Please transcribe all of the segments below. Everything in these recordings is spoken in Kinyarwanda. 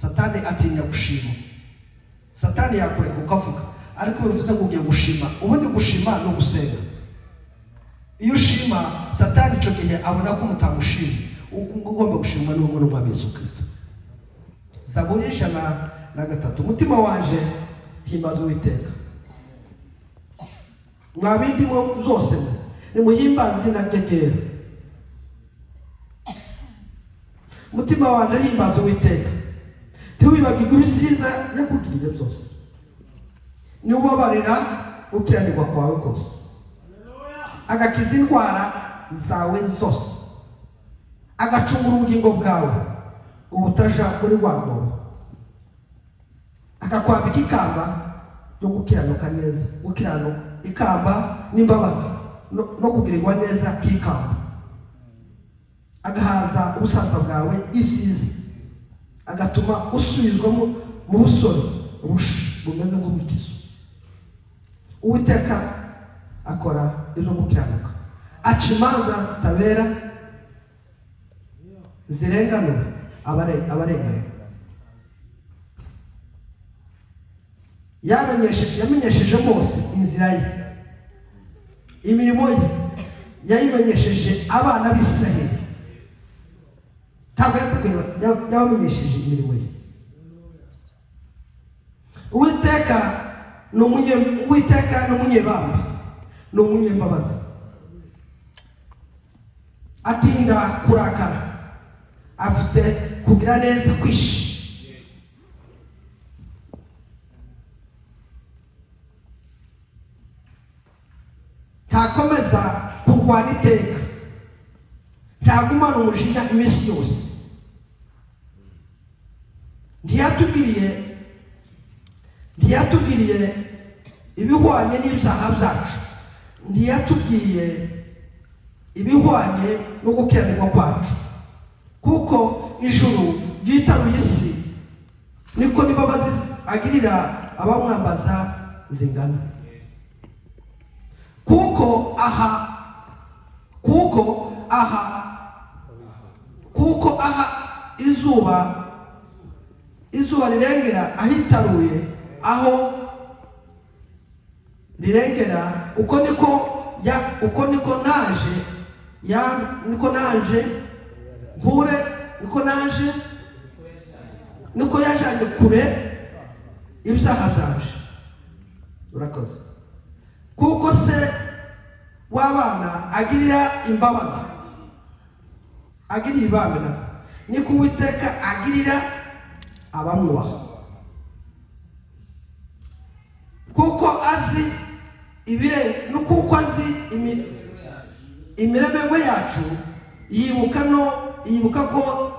Satani atinya gushima. Satani yakureka ukavuga, ariko bivuze ngo ugiye gushima. Ubundi gushima no gusenga. Iyo ushima, Satani cyo gihe abona ko mutamushima. Ugomba gushima n'uwo n'umwami Yesu Kristo. Zaburi 103. Umutima wanje himbaza Uwiteka. Mwabindi mo zose nimuhimbaza izina rye ryera. Umutima wanje himbaza Uwiteka. Ntiwibagirwe ibisiza yakugiriye byose. Niubabarira ukiranirwa kwawe kose. Agakiza indwara zawe zose. Agacungura ubugingo bwawe ubutaja muri rwambo. Akakwambika ikamba yo gukiranuka neza. Gukiranuka ikamba n'imbabazi no kugirirwa neza k'ikamba. Agahaza ubusaza bwawe ibyiza. Agatuma usubizwamo mu busore bumeze nk'ubwikizo. Uwiteka akora ibyo gukiranuka. Aca imanza zitabera zirenganura abarengana. Yamenyesheje Mose inzira ye, imirimo ye yayimenyesheje abana b'Isiraheli. Ntabwo yabamenyesheje imirimo ye. Uwiteka ni umunyebambe, ni umunyembabazi. Atinda kurakara, afite kugira neza kwishi. Ntakomeza kurwana iteka, ntagumana umujinya iminsi yose. Ntiyatubwiriye ibihwanye n'ibyaha byacu. Ntiyatubwiriye ibihwanye no gukiranirwa kwacu. Kuko ijuru ryitaruye isi, niko n'imbabazi agirira abamwambaza zingana. Kuko aha izuba rirengera ahitaruye, aho rirengera uko niko naje nkure, niko yajanye kure ibyaha byaje. Urakoze. Kuko se w'abana agirira imbabazi, agirira ibambe nako niko Uwiteka agirira abamwubaha. Kuko azi kuko azi imiremegwe yacu, yibuka ko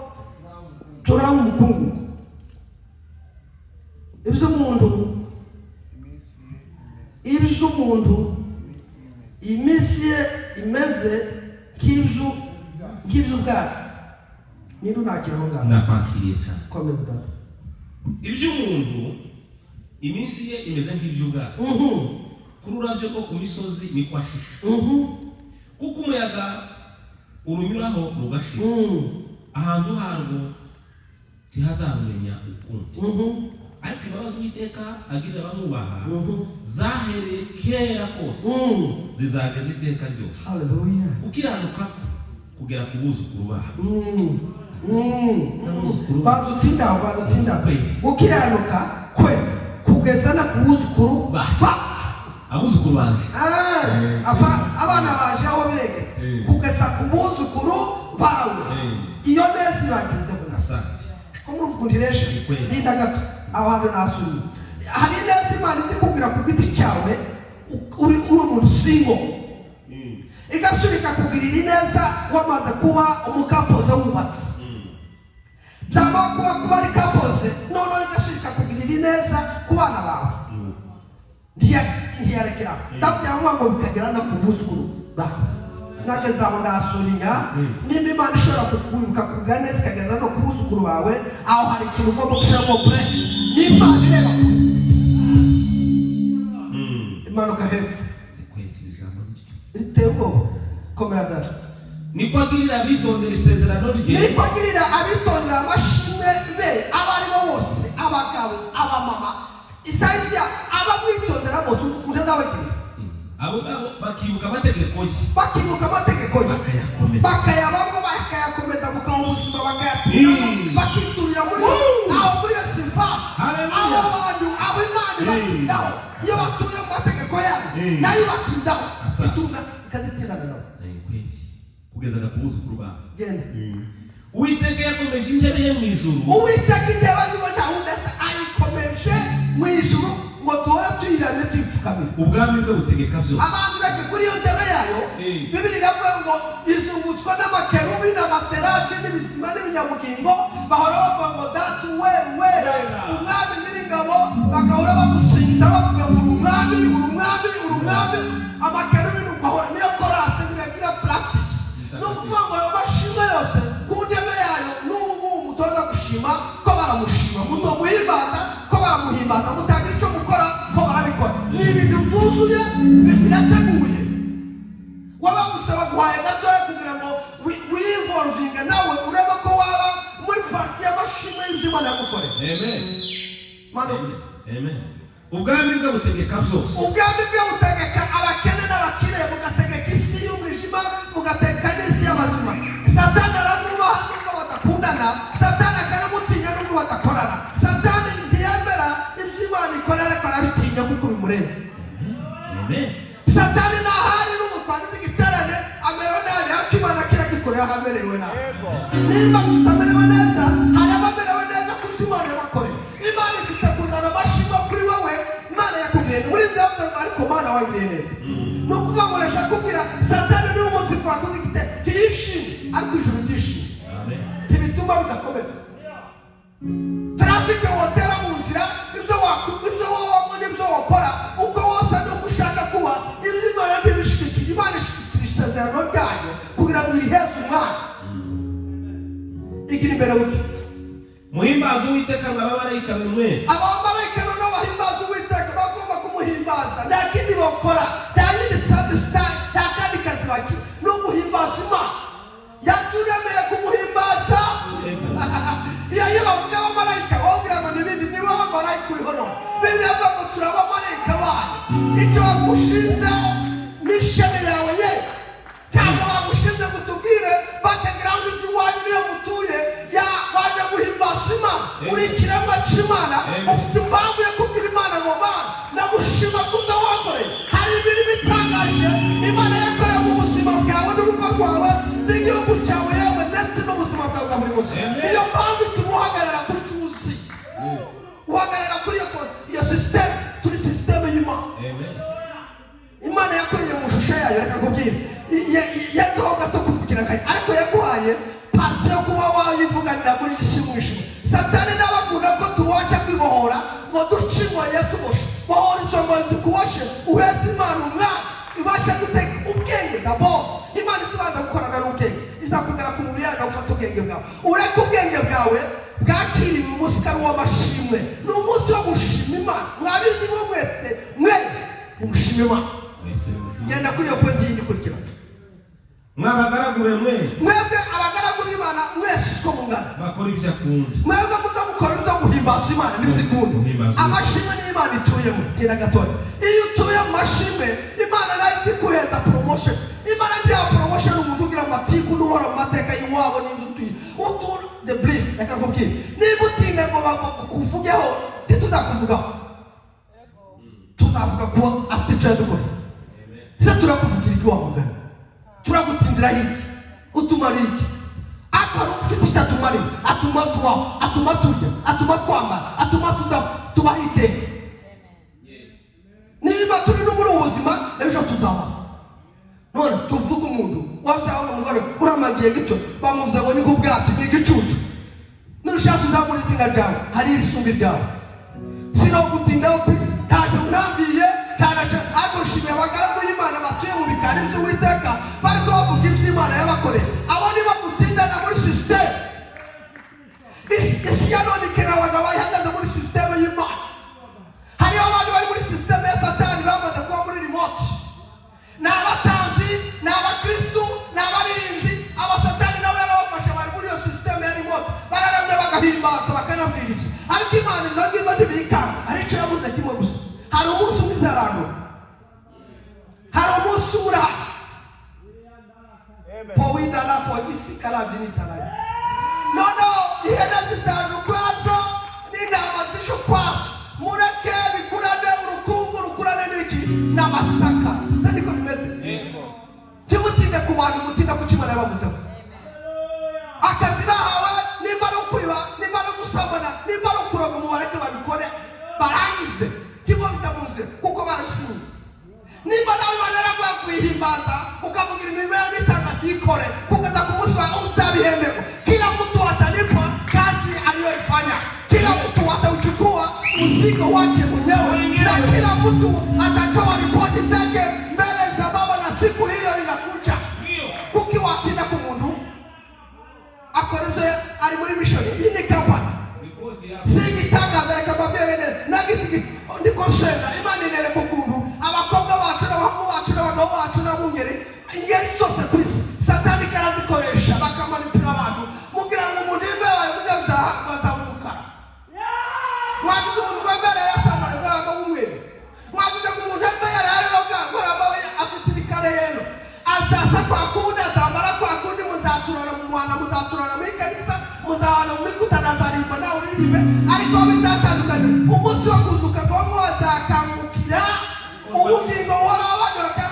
turi umukungu. Iby'umuntu iminsi ye imeze nk'iby'ubwatsi. Niba ntakiraho ngaho nakwakiriye cyane. Komeza data. Iby'umuntu iminsi ye imeze nk'iby'ubwatsi. Kuri urabyo ko ku misozi ni kwa shisha. Kuko umuyaga urunyuraho rugashisha. Ahantu harwo ntihazamenya ukundi. Ariko imbabazi Uwiteka agirira abamwubaha zahereye kera kose, zizageza iteka ryose. Haleluya. Ukiranuka kugera ku buzukuru bawe. Badutinda ukiranuka kwe kugeza na ku buzukuru bawe. Abuzukuru banje. Abana baje aho biregetse kugeza ku buzukuru bawe. Iyo neza iragize Asante. Kumuvundiresha linda gato aho habe nasuri. Hari neza Imana ikubwira ku giti cyawe uri umuntu singo. Igasubika kugirira neza wamaze kuba umukapoze wubatse. Byaba kuba ari kapoze, none igasubika kugirira neza ku bana bawe. Ndiyarekera. Ndabyamwa ngo bikagera no ku buzukuru basa. Nageza aho nasurinya, nimba Imana ishobora kukwibuka kugana neza ikageza no ku buzukuru bawe, aho hari ikintu ugomba gushyiramo break. N'Imana ireba kure. Imanuka hepfo. Riteye ubwoba. Komera data. Niko agirira abitondera isezerano rye. Niko agirira abitondera amashimwe be abarimo bose. saizi abamwitondera bose uzabagira abo bakibuka amategeko ye bakayabamo bakayakomeza bukaba ubuzima bakayatura bakiturira muri aho muri iyo sifasi abo bantu abo imana batindaho iyo batuye mu mategeko yabo nayo batindaho itunda ikazitirana nabo kugeza ku babo genda Uwiteka yakomeje intebe ye mu ijuru Uwiteka intebe yiwe ntawundi ayikomeje mu ijuru ngo duhora tuyiramye tuyipfukamira ubwami bwe butegeka byose abantu bake kuri iyo ntebe yayo Bibiri iravuga ngo izungutswa n'amakerubi n'amaserafi n'ibisima n'ibinyabugingo bahora bavuga ngo data wera umwami nyir'ingabo bagahora bamusingiza bavuga ngo umwami amakerubi n'ugahora niyo korasi bigagira practice no kuvuga ngo ayo mashimwe yose ku ntebe yayo n'ubu mutoza gushima ko baramushima mutomuhimbaza ko baramuhimbaza mutagira icyo mukora ko barabikora ni ibintu byuzuye birateguye waba gusaba guhaye gatoya kugira ngo wivolvinge nawe urebe ko waba muri parti y'amashimwe y'ibyo Imana yagukoreye Amen ubwami bwe butegeka byose ubwami bwe butegeka abakene n'abakire bugategeka isi y'umwijima bugategeka n'isi y'abazima Satani aramwubaha nubwo badakundana Satani akanamutinya nubwo badakorana Satani ntiyemera ibyo Imana ikorera ariko arabitinya kuko bimureba Satani ntahari n'umutwaro n'igiterane amerewe nabi ariko Imana kiragikorera amerewe nabi niba tutamerewe neza hari abamerewe neza kuko Imana yabakoreye Imana ifite kuzana amashimwe kuri wowe Imana yakubwiye muri byavuga ariko Imana wagiriye neza ni ukuvuga ngo urashaka kubwira Satani niwe umunsi twakoze igitero tuyishime ariko ijuru ryishime ntibituma bidakomeza trafike wotera mu nzira ibyo wabona ibyo wakora uko wose nuko ushaka kuba ibyo Imana ntibishikira Imana ishikira isezerano ryayo kugira ngo iriheze umwana igira imbere wuki muhimbaza Uwiteka abamarayika bimwe abamarayika noneho bahimbaza Uwiteka bagomba kumuhimbaza nta kindi bakora nta yindi satisfy nta kandi kazi bakora no guhimbaza Imana yaturemeye kumuhimbaza iyo bavuga abamarayika wogira ngo n'ibindi niwe abamarayika uriho none Bibiri avuga ngo turi abamarayika bayo icyo bagushinzeho n'ishami yawe ye ntabwo bagushinze ngo utubwire bakagira ngo izi iwanyu niyo mutuye waje guhimbaza Imana uri ikiremwa cy'Imana ufite impamvu yo kubwira Imana ngo Mana ndagushima kuko wakoreye hari ibintu bitangaje Imana yakoreye mu buzima bwawe n'urugo rwawe n'igihugu cyawe yewe ndetse n'ubuzima bwawe bwa buri munsi niyo mpamvu ituma uhagarara ku cyuzi uhagarara kuri iyo sisiteme turi sisiteme y'Imana Imana yakoreye mu shusho yayo reka kubwira yazaho gato kugira ngo ariko yaguhaye parti yo kuba wayivuganira muri isi y'umwijima Satani n'abakunda ko tuwaca kwibohora ngo duce ingoyi yatuboshe bohora izo ngoyi zikuwoshe uheze Imana umwana ibasha guteka ubwenge dabo Imana izibanza gukorana n'ubwenge izakugera ku mubiri yawe ufata ubwenge bwawe ureke ubwenge bwawe bwakiriwe umunsi kari w'amashimwe ni umunsi wo gushima Imana mwabizi mwe mwese umushima Imana genda kuri iyo pointi y'igikurikira mwabagaragu bemwe mwebwe abagaragu b'Imana mwese uko mungana bakora ibyo akunda mwebwe muza gukora ibyo guhimbaza Imana n'ibizikunda amashimwe n'Imana ituyemo tira gatoya iyo utuye mu mashimwe Imana nayo ikuheza promotion Imana ntiya promotion umuntu ugira amatiku n'uhora mu mateka y'iwabo n'inzu utuye utura the belief yakakubwira niba utinda ngo bakuvugeho ntituzakuvugaho tuzavuga kuba afite icyo yadukora se turakuvugira iki wamugana turagutindira iki utumara iki akora ufite icyo atumariye atuma tubaho atuma turya atuma twambara atuma tubaho iteka niba turi no muri ubu buzima ejo tuzabaho none tuvuga umuntu wabyawe umugore uramagiye gito bamuvuze ngo ni nk'ubwatsi ni igicucu nushatse uzamura izina ryawe hari irisumbi ryawe sinogutindaho pe ntacyo unambwiye ntacyo ariko nshimiye abagaragu y'Imana batuye mu bikari by'Uwiteka bariko bavuga ibyo Imana yabakoreye abo nibo gutindana muri sisiteme isi ya none ikeneye abagabo bayihagaze muri sisiteme y'Imana hariho abantu bari muri sisiteme ya Satani bamaze kuba muri remote ni abatanzi ni abakristu ni abaririmbyi abasatani nabo yarabafashe bari muri iyo sisiteme ya remote bararamya bagahimbaza bakanabwiriza ariko Imana inzoga ntibikanga hari icyo yabuze kimwe mzigo wake mwenyewe, na kila mtu atatoa ripoti zake mbele za Baba, na siku hiyo inakuja kukiwa atinda ku muntu akoreze ari muri mission ini kampani sigitangaza reka babire bene nagiti ndiko senga imana inere kukundu abakobwa bacu n'abahungu bacu n'abagabo bacu n'abungeri ingeri zose kwisi satani karazikoresha bakamanipira abantu mugira ngo umuntu imbeho mugaza bazamukara mwagize umuntu wembere yasamara ngara bumwe mwagize umuntu wembere rero ngara afite ibikare yero asasa kwa kuda zamara kwa kundi muzaturana mu mwana muzaturana muri kanisa muzabana muri kutanazariba na uririmbe ariko bizatandukanye umunsi wo kuzuka ngo mwazakangukira ubugingo warabanyoka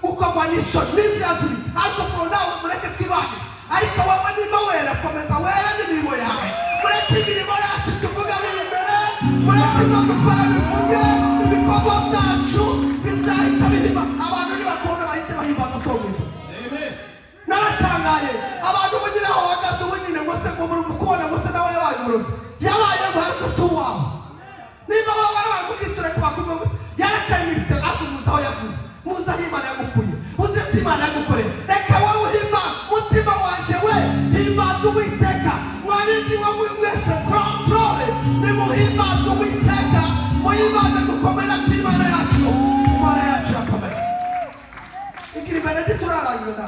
ukagwa n'isoni n'izazuri ariko for now mureke twibane ariko wowe nimba wera komeza wera n'imirimo yawe mureke imirimo yacu tuvuga biri imbere mureke no gukora bivuge ibikorwa byacu bizahita bihima abantu nibakunda bahite bahimbaza sobuye naratangaye abantu bugira aho hagaze ubunyine ngo se ngo muri mukubona ngo se nawe yabaye umurozi yabaye ngo ariko si uwawe nimba wowe warabaye mukitire kubakuze yarakaye imirite akumuza aho yavuye muza aho Imana yagukuye uzi ati Imana yagukoreye reka wowe uhimba mutima wanje we himbaza Uwiteka mwarindi wa mwese kontrole nimuhimbaza Uwiteka muhimbaze gukomera kw'Imana yacu Imana yacu yakomera ikiri mbere ntiturarangiza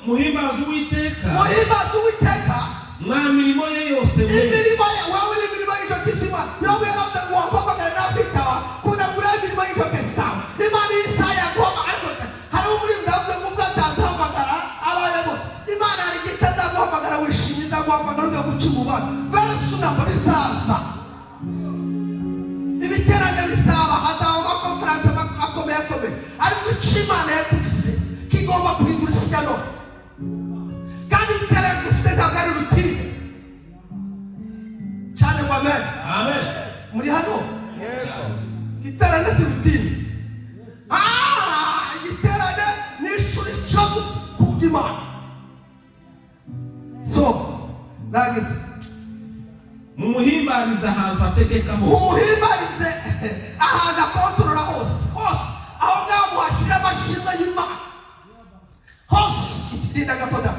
muhimbaza Uwiteka mwa mirimo ye yose imirimo ye wawe imirimo y'icyo kisima yowe yarabda wampamagara n'abitawa kuna gura imirimo y'icyo kisawa Imana Yesaya ngoma ariko hari umuri ndavuze ngo bwatahamagara abaye bose Imana ari gitaza guhamagara wishinyiza guhamagara ugiye gucumuba very soon bizaza ibiterane bizaba hazaba amakonferanse akomeye ariko icyo Imana yakugize kigomba guhindura ishyano kandi ibiterane dufite ntabwo ari rutine cyane ngo amen muri hano igiterane si rutine igiterane ni ishuri cyo kubw'Imana so nagize mumuhimbarize ahantu hategeka hose mumuhimbarize ahantu akontorora hose aho ngaho muhashyira amashimwe y'Imana hose ikirinda gatoda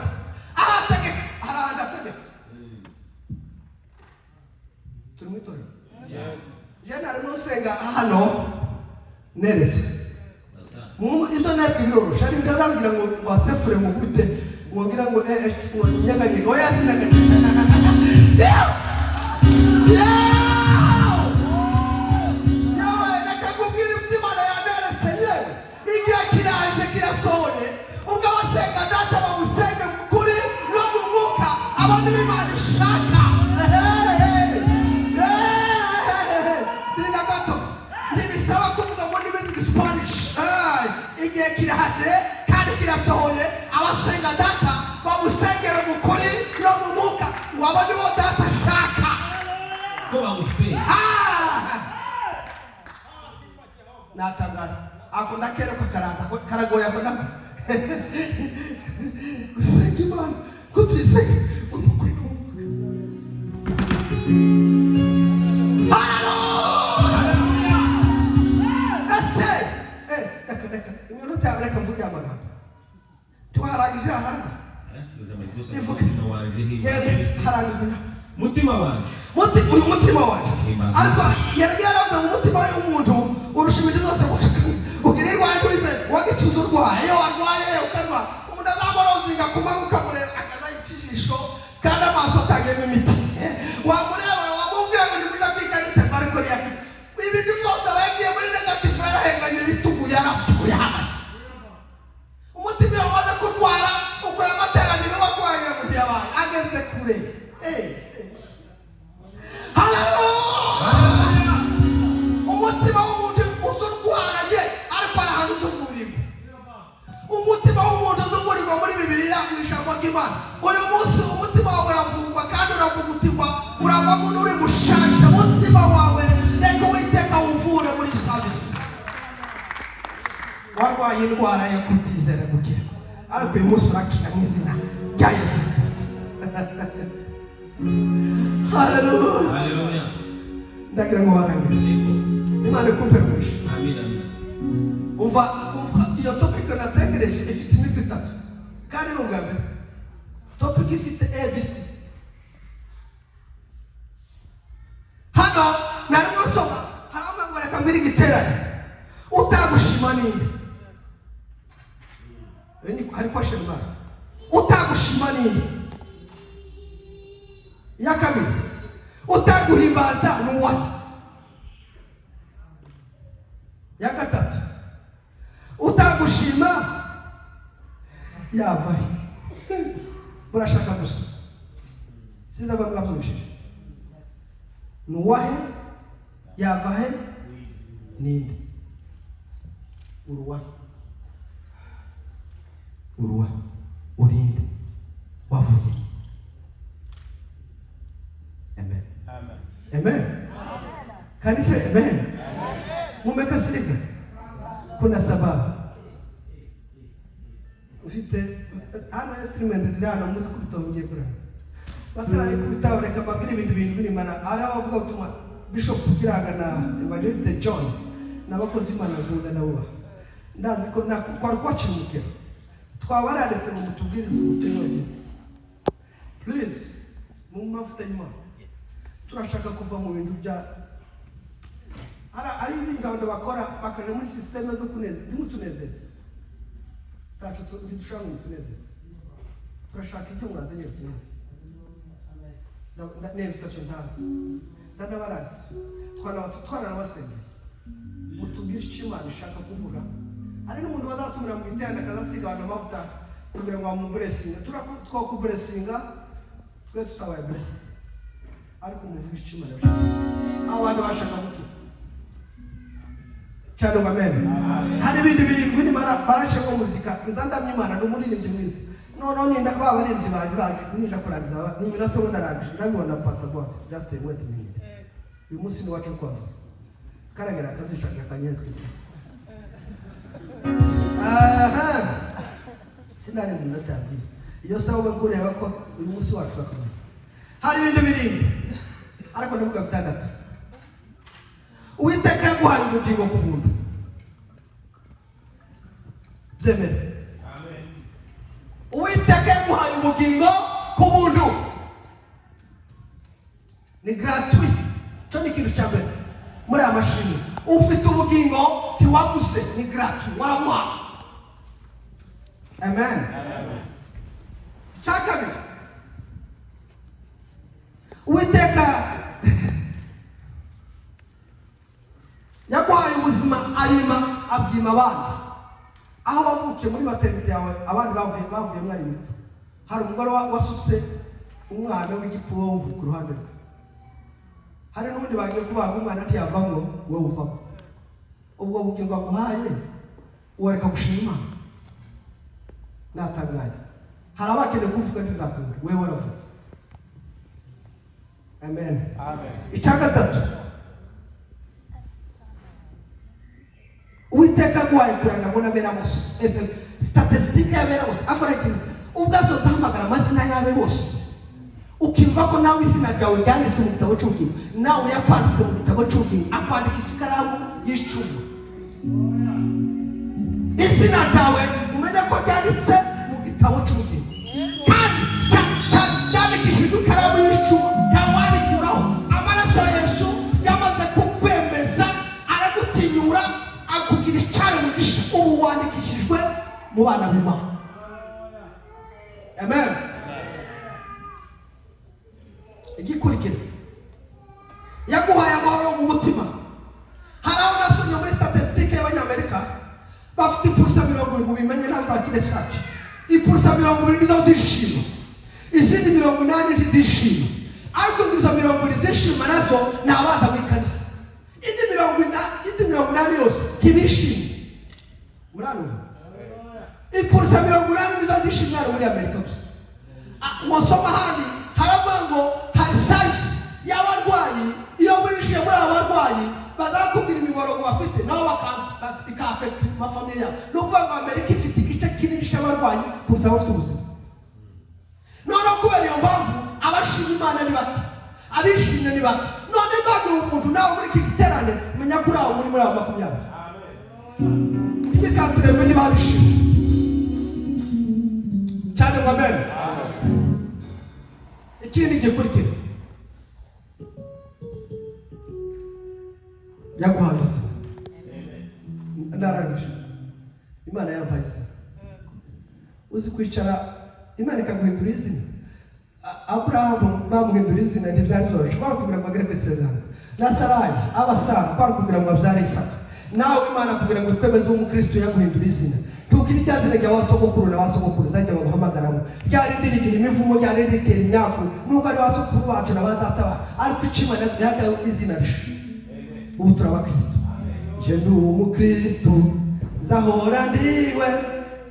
ahategeka hari ahantu hategeka turi mu itorero jena arimo nsenga hano nereke ibyo nereke birorosha ari bitazabigira ngo wasefure ngo gute ngira ngo nyaganye oya sinaganye kirasohoye ubwo abasenga data bamusenge kuri no mu mwuka abantu b'Imana ishaka nina gato ntibisaba kuvuga ngo nibizi Spanish igihe kirahaje kandi kirasohoye abasenga data bamusengere mu kuri no mu mwuka waba nibo data ashaka ko bamusenga natangara ako nakera ko karaza karagoya ko nako gusenga Imana kutwisenge umukuru reka mvuge amagambo twarangije ahandi harangiza mutima wanje uyu mutima wanje ariko yaravuze ngo umutima w'umuntu urusha ibindi byose ugira indwara urize wagicuza urwaye iyo warwaye ukanwa umuntu azamorozinga kumanuka mureba akaza ijisho kandi amaso atagiyemo imiti wamureba wamubwira ngo nimurira kwikanise ariko ibintu byose aba yagiye muri negative yarahenganye ibitugu yarapfuye hamaze umutima iyo wamaze kurwara uko yamateraniro warwaye mu gihe abaye ageze kure umutima w'umuntu uzurwara ye ariko ari ahantu uzuvurirwa umutima w'umuntu uzuvurirwa muri Bibiliya mu ijambo ry'Imana uyu munsi umutima wawe uravurwa kandi uravugutirwa uravamo n'uri mushasha umutima wawe reka Uwiteka wuvure muri service warwaye indwara yo kutizera gukira ariko uyu munsi urakira mu izina rya Yesu ndagira ngo waganire Imana ikumpe umugisha. Amina. Umva iyo topic natekereje ifite imitwe itatu kandi n'ubwambere topic ifite ABC. Hano nari gusoma haramba ngo reka mbiri giterane utagushima ninde hari question mark utagushima ninde ya kabiri utaguhimbaza n'uwahe ya gatatu utagushima yavahe urashaka gusa sinza bamwe babyumvishije n'uwahe yavahe ninde uruwahe urinde wavuye. Amen. Amen. Kanisa amen. Mumekasirika kuna sababu ufite ana instrument zirana muzi kubitongiye kuri bataraye kubitawureka babwira ibintu biri mana ari abavuga utuma Bishop Kiraga na Evangelist John n'abakozi Imana nkunda nabo ndazi ko kwari kwacimuke twabararetse mu tubwiriza ubutegereza. Please mu mafuta y'Imana turashaka kuva mu bintu bya ari ibintu bakora bakana muri system zo kuneza ndimutunezeza tacho dushaka mutunezeza turashaka icyo mwazanye tuneza na invitation ntazi ndabarazi twana nabasenge mutubwishe Imana ishaka kuvuga ari n'umuntu bazatumira mu bitanda akazasiga abantu amavuta kugira ngo bamuburesinga twako buresinga twe tutabaye blessing ariko muvugishe Imana abantu bashaka gukira cyane ngo amen. Hari ibindi bintu biri baraje mu muzika izandamye Imana n'umuririmbyi mwiza none ninda baba barinzi baje ninja kurangiza ni minota ndaraje ndabibona pastor boss just wait a minute uyu munsi ni wacu kwaza karagera akabisha akanyezwe sinarenze ndatabi iyo sawa kureba ko uyu munsi wacu bakomeye. Hari ibindi birindi ariko ndavuga bitandatu Uwiteka yaguhaye ubugingo ku muntu byemere. Amen. Uwiteka yaguhaye ubugingo ku muntu ni gratuit cyo ni ikintu cya mbere muri aya mashini ufite ubugingo ntiwaguse ni gratuit warabuhawe. Amen. Chakabiri Uwiteka yaguhaye ubuzima arima abwima abandi aho wavukiye muri maternité yawe abandi bavuye mwari mito. Hari umugore wasutse umwana w'igipfu wo uvuka uruhande rwe. Hari n'undi bagiye kubaga umwana ntiyavamo wowe uvamo. Ubwo bugingo aguhaye uwareka gushima natangaye. Hari abakeneye kuvuga ntibwakunde wewe waravutse. Amen. Amen. Icya gatatu Uwiteka yaguhaye kuranga ngo nabera bose statistique yabera bose akoreka ubwazo tahamagara amazina yawe bose ukimva ko nawe izina ryawe ryanditse mu gitabo cy'ubugingo nawe yakwanditse mu gitabo cy'ubugingo akwandikisha ikaramu y'icumu izina ryawe umenye ko ryanditse mu gitabo cy'ubugingo kandi ryandikishijwe ikaramu y'icumu ntawandikuraho. Amaraso ya Yesu yamaze kukwemeza aragutinyura akugira icyari mugisha ubu wandikishijwe mu bana b'Imana. Amen. Igikurikira yaguhaye amahoro mu mutima. Hari aho nasomye muri statistique y'Abanyamerika bafite ipursa 70 bimenye ntabwo bakire saci ipursa 70 nizo zishima izindi 80 ntizishima ariko izo 70 zishima nazo ni abaza mu ikanisa indi 80 yose ntibishima. Murarumva ipursa 80 nizo zishima muri Amerika gusa. Musoma handi haravuga ngo hari size y'abarwayi iyo winjiye muri abarwayi bazakubwira imiborogo bafite nabo bikafekta amafamiye yabo. Ni ukuvuga ngo Amerika ifite igice kinini cy'abarwayi kuruta abafite ubuzima. None kubera iyo mpamvu abashima Imana ni bake abishimye ni bake. None uri umuntu nawe muri iki giterane menya kuri aho muri abo 20. Iki kanturebe ntibabishima cyane ngo amen. Ikindi gikurikira yaguhaye izina. Narangije Imana yampaye izina. Uzi kwicara Imana ikaguhindura izina. Abrahamu bamuhindura izina ntibyaroroshye. Twakubwira ngo agere ku isezerano. Na Sarayi abasara twakubwira ngo abyare Isaka. Nawe Imana kugira ngo ikwemeze umukristo yaguhindura izina. Tukiri ryazina rya wasogokuru na wasogokuru zajya baguhamagaramo. Ryarindi rigira imivumo, ryarindi ritera imyaku. Nubwo ari wasogokuru bacu na badata ariko icima yajya izina rishe. Ubu turabakristo. Je ndi umukristo zahora ndiwe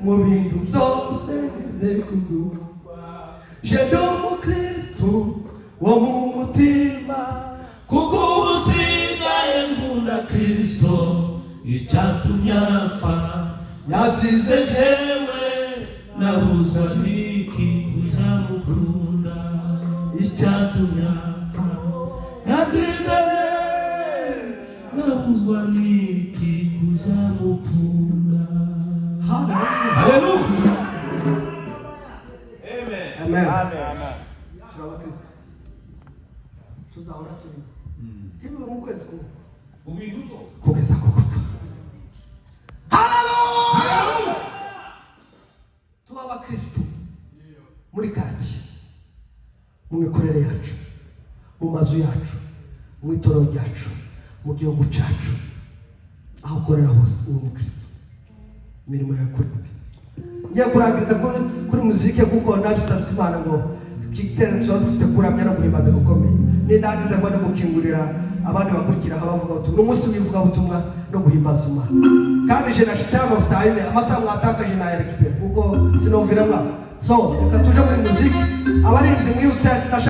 mu bintu byose zekugu. Je ndi umukristo wo mu mutima kuko usigaye nkunda Kristo icyatumye apfa yasize jewe nabuzwa n'iki kuja mukunda icyatumye apfa yasize nabuzwa n'iki kuja mukunda. Haleluya. Amen. Amen. Turabakristo. Tuzahora turi. Ibi mu kwezi ko. Ubinduzo. Kugeza ko gupfa. Haleluya. Turabakristo. Muri kaki. Mu mikorere yacu. Mu mazu yacu. Mu itorero ryacu. Mu gihugu cyacu. Aho ukorera hose uri umukristo. Imirimo yakora. Ngiye kurangiza kuri muzike kuko natwe Imana ngo kiteretse dufite kuramya no guhimbaza gukomeye. Nindangiza ngo gukingurira abandi bakurikira abavuga utu n'umunsi wivuga ubutumwa no guhimbaza Imana. Kandi je nashitama style amata mwatakaje na Eric kuko sinovira mwa. So reka tuje muri muzike abarinzi mwiyutse